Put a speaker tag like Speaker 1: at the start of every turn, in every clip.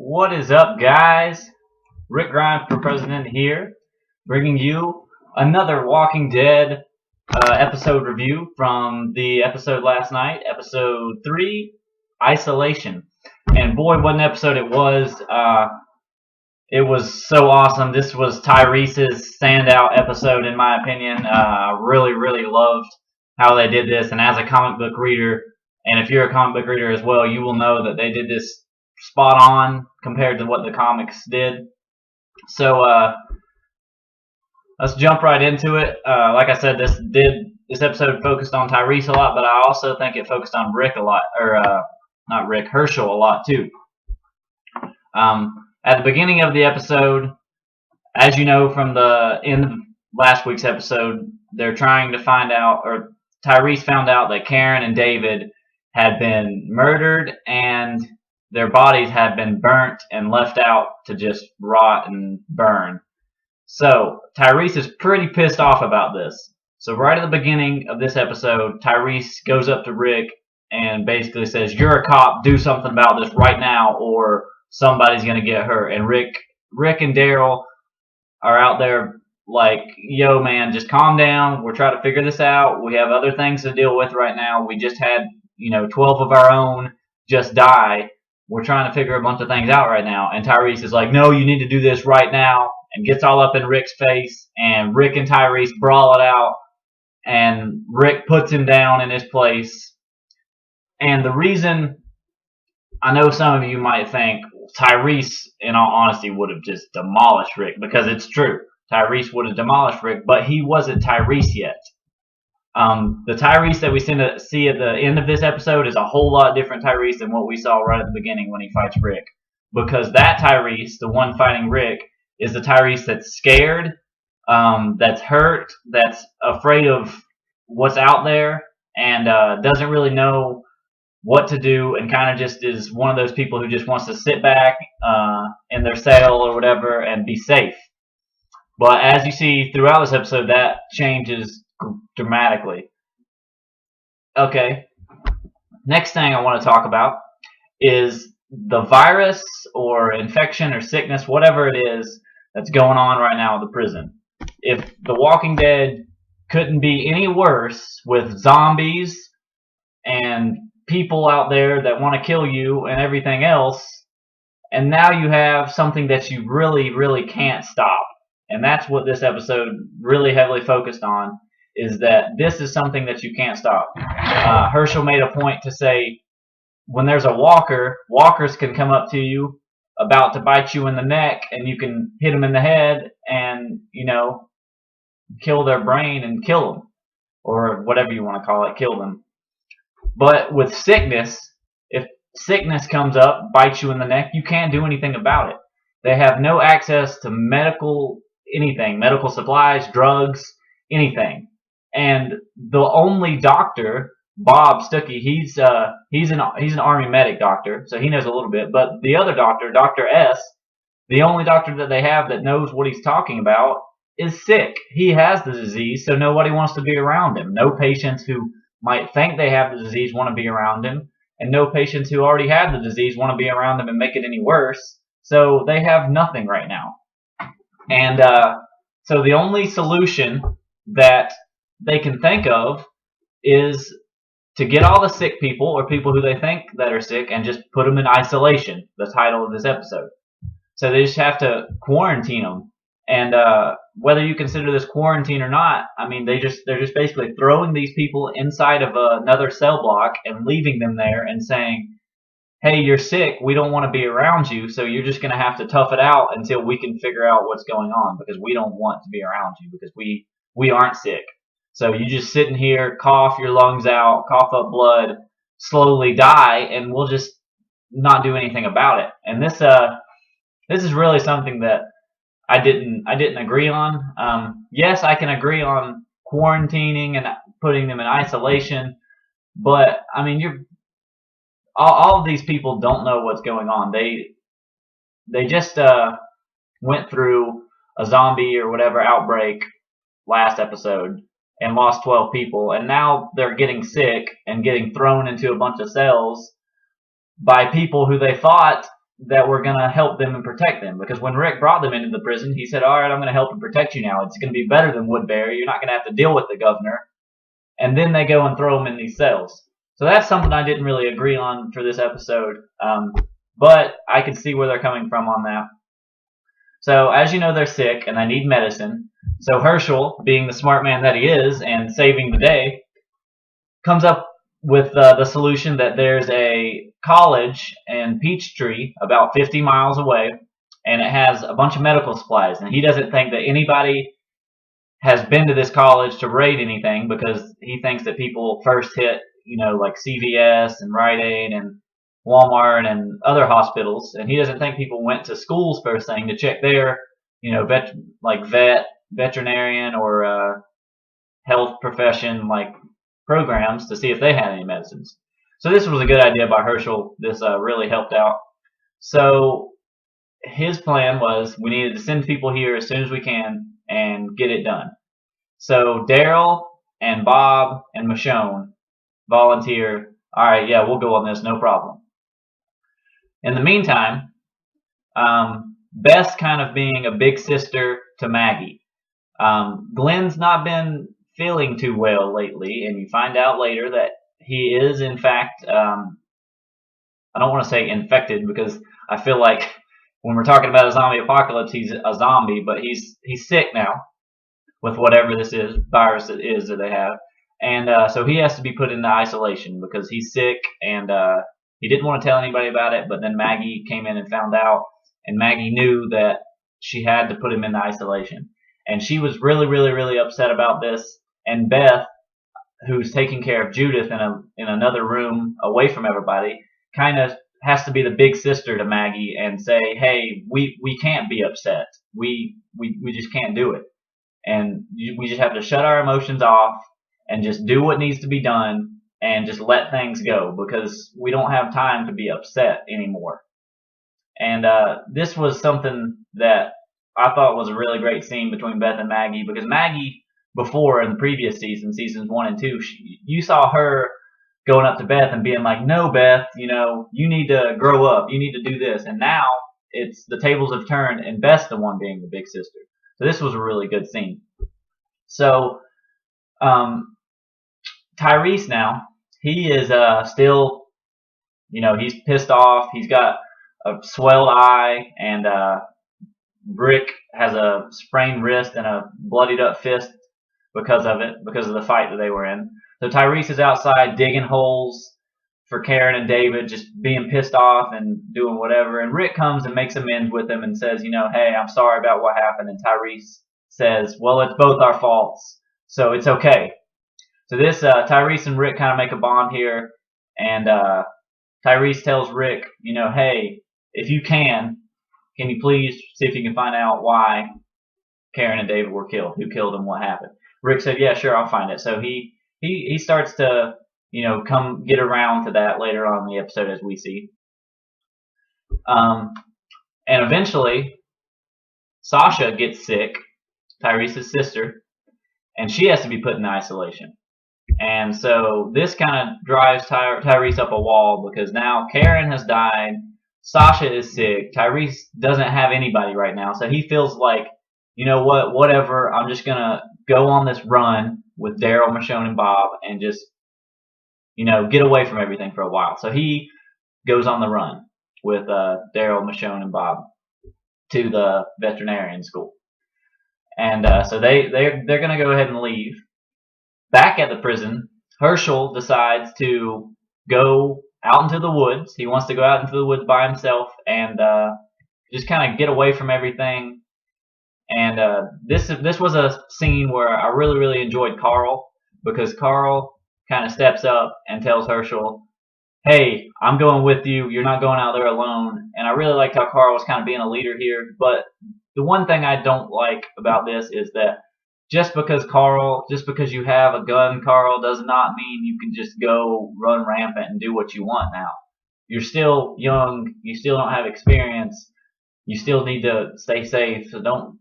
Speaker 1: What is up, guys? Rick Grimes for President here, bringing you another Walking Dead episode review from the episode last night, episode 3, Isolation. And boy, what an episode it was. It was so awesome. This was Tyrese's standout episode, in my opinion. I really loved how they did this. And as a comic book reader, and if you're a comic book reader as well, you will know that they did this spot on compared to what the comics did. So let's jump right into it. Like I said, this episode focused on Tyrese a lot, but I also think it focused on Rick a lot, or not Rick, Hershel a lot too. At the beginning of the episode, as you know from the end of last week's episode, they're trying to find out, or Tyrese found out that Karen and David had been murdered and their bodies had been burnt and left out to just rot and burn. So Tyrese is pretty pissed off about this. So right at the beginning of this episode, Tyrese goes up to Rick and basically says, "You're a cop, do something about this right now or somebody's going to get hurt." And Rick and Daryl are out there like, "Yo man, just calm down. We're trying to figure this out. We have other things to deal with right now. We just had, 12 of our own just die. We're trying to figure a bunch of things out right now." And Tyrese is like, "No, you need to do this right now," and gets all up in Rick's face, and Rick and Tyrese brawl it out, and Rick puts him down in his place. And the reason, I know some of you might think Tyrese, in all honesty, would have just demolished Rick, because it's true. Tyrese would have demolished Rick, but he wasn't Tyrese yet. The Tyrese that we see at the end of this episode is a whole lot different Tyrese than what we saw right at the beginning when he fights Rick. Because that Tyrese, the one fighting Rick, is the Tyrese that's scared, that's hurt, that's afraid of what's out there, and doesn't really know what to do, and kind of just is one of those people who just wants to sit back in their cell or whatever and be safe. But as you see throughout this episode, that changes dramatically. Okay, next thing I want to talk about is the virus or infection or sickness, whatever it is that's going on right now at the prison. If The Walking Dead couldn't be any worse with zombies and people out there that want to kill you and everything else, and now you have something that you really can't stop. And that's what this episode really heavily focused on, is that this is something that you can't stop. Hershel made a point to say, when there's a walker, walkers can come up to you about to bite you in the neck, and you can hit them in the head and, kill their brain and kill them, or whatever you want to call it, kill them. But with sickness, if sickness comes up, bites you in the neck, you can't do anything about it. They have no access to medical supplies, drugs, anything. And the only doctor, Bob Stuckey, he's an Army medic doctor, so he knows a little bit. But the other doctor, Dr. S, the only doctor that they have that knows what he's talking about, is sick. He has the disease, so nobody wants to be around him. No patients who might think they have the disease want to be around him, and no patients who already have the disease want to be around him and make it any worse. So they have nothing right now. And so the only solution that they can think of is to get all the sick people, or people who they think that are sick, and just put them in isolation, the title of this episode. So they just have to quarantine them. And whether you consider this quarantine or not, I mean, they're just basically throwing these people inside of another cell block and leaving them there and saying, "Hey, you're sick. We don't want to be around you, so you're just going to have to tough it out until we can figure out what's going on, because we don't want to be around you, because we aren't sick. So you just sitting here, cough your lungs out, cough up blood, slowly die, and we'll just not do anything about it." And this is really something that I didn't agree on. Yes, I can agree on quarantining and putting them in isolation, but I mean, all of these people don't know what's going on. They just went through a zombie or whatever outbreak last episode and lost 12 people, and now they're getting sick and getting thrown into a bunch of cells by people who they thought that were going to help them and protect them. Because when Rick brought them into the prison, he said, all right, I'm going to help and protect you now. It's going to be better than Woodbury. You're not going to have to deal with the governor. And then they go and throw them in these cells. So that's something I didn't really agree on for this episode. But I can see where they're coming from on that. So as you know, they're sick and they need medicine. So Herschel, being the smart man that he is and saving the day, comes up with the solution that there's a college in Peachtree about 50 miles away, and it has a bunch of medical supplies. And he doesn't think that anybody has been to this college to raid anything, because he thinks that people first hit, like CVS and Rite Aid and Walmart and other hospitals, and he doesn't think people went to schools first thing to check their, veterinarian or health profession programs to see if they had any medicines. So this was a good idea by Herschel. This really helped out. So his plan was we needed to send people here as soon as we can and get it done. So Daryl and Bob and Michonne volunteer. All right, yeah, we'll go on this, no problem. In the meantime, Beth's kind of being a big sister to Maggie. Glenn's not been feeling too well lately, and you find out later that he is, in fact, I don't want to say infected, because I feel like when we're talking about a zombie apocalypse, he's a zombie, but he's sick now with whatever this virus it is that they have. And so he has to be put into isolation because he's sick, and he didn't want to tell anybody about it, but then Maggie came in and found out, and Maggie knew that she had to put him into isolation. And she was really, really, really upset about this. And Beth, who's taking care of Judith in another room away from everybody, kind of has to be the big sister to Maggie and say, hey, we can't be upset. We just can't do it. And we just have to shut our emotions off and just do what needs to be done and just let things go, because we don't have time to be upset anymore. And this was something that I thought was a really great scene between Beth and Maggie, because Maggie, before in the previous seasons 1 and 2, you saw her going up to Beth and being like, no, Beth, you need to grow up. You need to do this. And now it's the tables have turned and Beth's the one being the big sister. So this was a really good scene. So Tyrese now, he is still, he's pissed off. He's got a swelled eye, and Rick has a sprained wrist and a bloodied up fist because of the fight that they were in. So Tyrese is outside digging holes for Karen and David, just being pissed off and doing whatever. And Rick comes and makes amends with him and says, hey, I'm sorry about what happened. And Tyrese says, well, it's both our faults, so it's okay. So this Tyrese and Rick kind of make a bond here, and Tyrese tells Rick, hey, if you can you please see if you can find out why Karen and David were killed, who killed them, what happened? Rick said, yeah, sure, I'll find it. So he starts to, come get around to that later on in the episode, as we see. And eventually, Sasha gets sick, Tyrese's sister, and she has to be put in isolation. And so this kind of drives Tyrese up a wall, because now Karen has died, Sasha is sick, Tyrese doesn't have anybody right now, so he feels like, whatever, I'm just going to go on this run with Daryl, Michonne, and Bob and just, get away from everything for a while. So he goes on the run with Daryl, Michonne, and Bob to the veterinarian school. And so they're going to go ahead and leave. Back at the prison, Herschel decides to go out into the woods. He wants to go out into the woods by himself and just kind of get away from everything. And this was a scene where I really, really enjoyed Carl, because Carl kind of steps up and tells Herschel, hey, I'm going with you. You're not going out there alone. And I really liked how Carl was kind of being a leader here. But the one thing I don't like about this is that just because you have a gun, Carl, does not mean you can just go run rampant and do what you want now. You're still young. You still don't have experience. You still need to stay safe. So don't,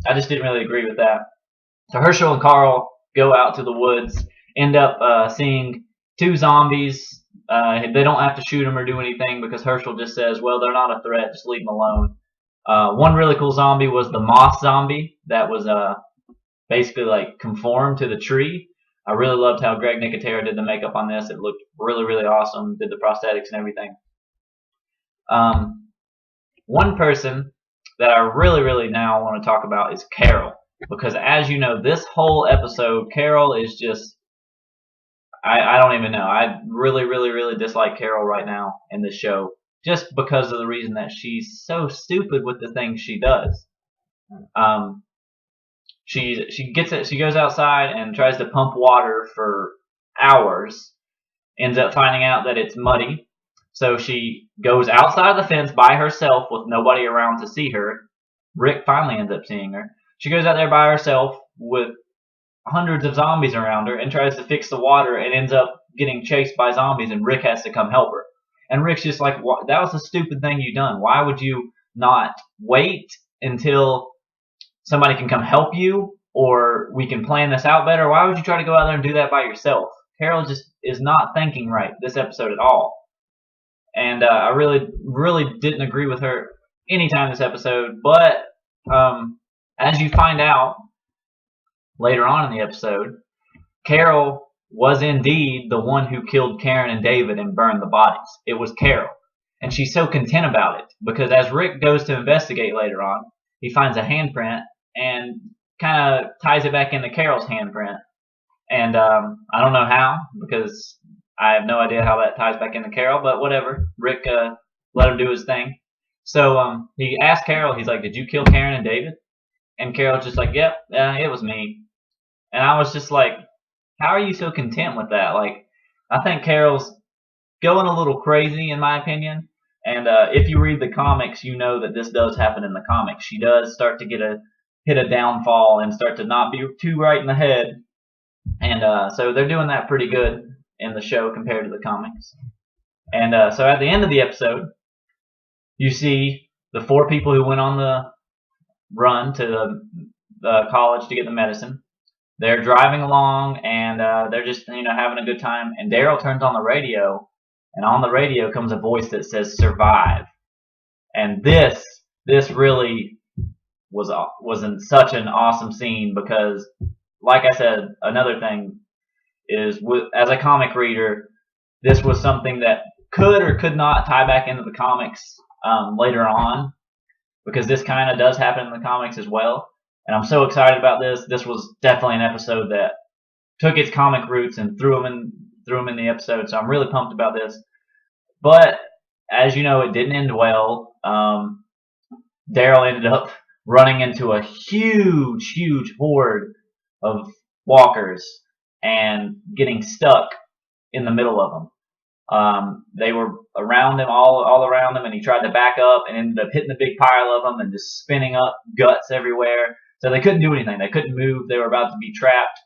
Speaker 1: I just didn't really agree with that. So Herschel and Carl go out to the woods, end up seeing two zombies They don't have to shoot him or do anything because Herschel just says, well, they're not a threat, just leave them alone. One really cool zombie was the moss zombie that was basically like conformed to the tree. I really loved how Greg Nicotero did the makeup on this. It looked really, really awesome. Did the prosthetics and everything. One person that I really, really now want to talk about is Carol. Because as you know, this whole episode, Carol is just, I don't even know. I really, really, really dislike Carol right now in this show. Just because of the reason that she's so stupid with the things she does. She goes outside and tries to pump water for hours. Ends up finding out that it's muddy. So she goes outside of the fence by herself with nobody around to see her. Rick finally ends up seeing her. She goes out there by herself with hundreds of zombies around her and tries to fix the water and ends up getting chased by zombies, and Rick has to come help her. And Rick's just like, that was a stupid thing you done. Why would you not wait until somebody can come help you or we can plan this out better? Why would you try to go out there and do that by yourself? Carol just is not thinking right this episode at all. And I really, really didn't agree with her anytime this episode. But as you find out later on in the episode, Carol was indeed the one who killed Karen and David and burned the bodies. It was Carol. And she's so content about it because as Rick goes to investigate later on, he finds a handprint and kind of ties it back into Carol's handprint. And I don't know how because I have no idea how that ties back into Carol, but whatever. Rick let him do his thing. So he asked Carol, he's like, did you kill Karen and David? And Carol's just like, yep, it was me. And I was just like, how are you so content with that? Like, I think Carol's going a little crazy in my opinion. And if you read the comics, you know that this does happen in the comics. She does start to hit a downfall and start to not be too right in the head. And so they're doing that pretty good in the show compared to the comics. And so at the end of the episode, you see the 4 people who went on the run to the college to get the medicine. They're driving along and they're just having a good time. And Daryl turns on the radio, and on the radio comes a voice that says "survive." And this really was in such an awesome scene because, like I said, another thing is as a comic reader, this was something that could or could not tie back into the comics later on because this kind of does happen in the comics as well. And I'm so excited about this. This was definitely an episode that took its comic roots and threw them in the episode. So I'm really pumped about this. But as you know, it didn't end well. Daryl ended up running into a huge horde of walkers and getting stuck in the middle of them. They were around him, all around him, and he tried to back up and ended up hitting the big pile of them and just spinning up guts everywhere. So they couldn't do anything. They couldn't move. They were about to be trapped.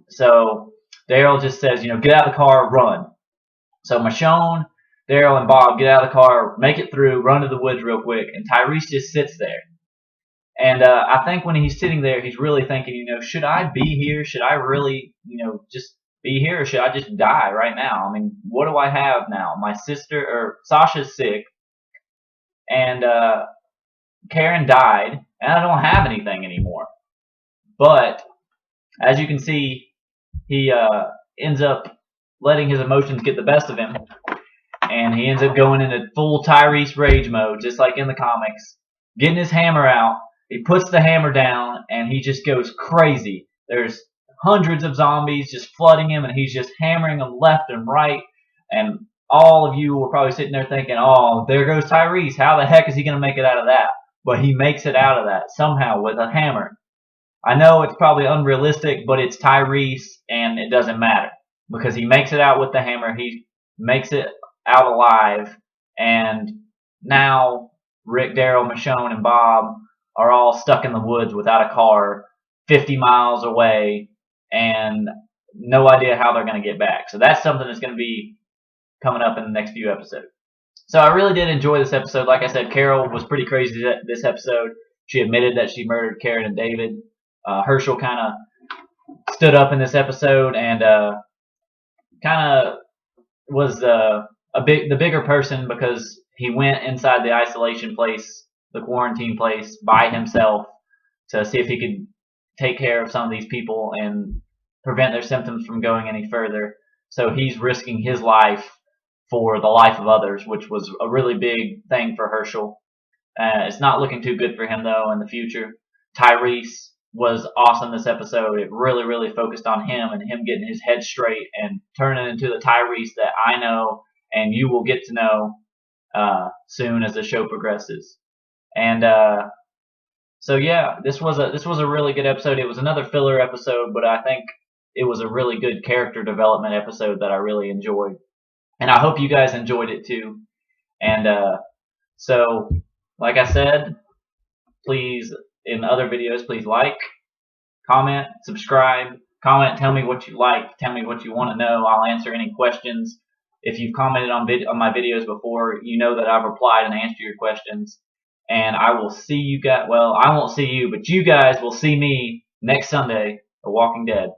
Speaker 1: So Daryl just says, get out of the car, run. So Michonne, Daryl, and Bob get out of the car, make it through, run to the woods real quick, and Tyrese just sits there. And I think when he's sitting there, he's really thinking, should I be here? Should I really, just be here, or should I just die right now? I mean, what do I have now? My sister, or Sasha's sick, and Karen died, and I don't have anything anymore. But as you can see, he ends up letting his emotions get the best of him, and he ends up going into full Tyrese rage mode, just like in the comics, getting his hammer out. He puts the hammer down, and he just goes crazy. There's hundreds of zombies just flooding him, and he's just hammering them left and right. And all of you were probably sitting there thinking, oh, there goes Tyrese. How the heck is he going to make it out of that? But he makes it out of that somehow with a hammer. I know it's probably unrealistic, but it's Tyrese, and it doesn't matter. Because he makes it out with the hammer. He makes it out alive. And now Rick, Daryl, Michonne, and Bob are all stuck in the woods without a car 50 miles away and no idea how they're going to get back. So that's something that's going to be coming up in the next few episodes. So I really did enjoy this episode. Like I said, Carol was pretty crazy this episode. She admitted that she murdered Karen and David. Herschel kind of stood up in this episode and kind of was the bigger person because he went inside the isolation place, the quarantine place, by himself to see if he could take care of some of these people and prevent their symptoms from going any further. So he's risking his life for the life of others, which was a really big thing for Herschel. It's not looking too good for him though in the future. Tyrese was awesome this episode. It really, really focused on him and him getting his head straight and turning into the Tyrese that I know and you will get to know soon as the show progresses. And so yeah, this was a really good episode. It was another filler episode, but I think it was a really good character development episode that I really enjoyed. And I hope you guys enjoyed it too. And so, like I said, please, in other videos, please like, comment, subscribe, comment, tell me what you like, tell me what you want to know. I'll answer any questions. If you've commented on my videos before, you know that I've replied and answered your questions. And I will see you guys, well, I won't see you, but you guys will see me next Sunday, The Walking Dead.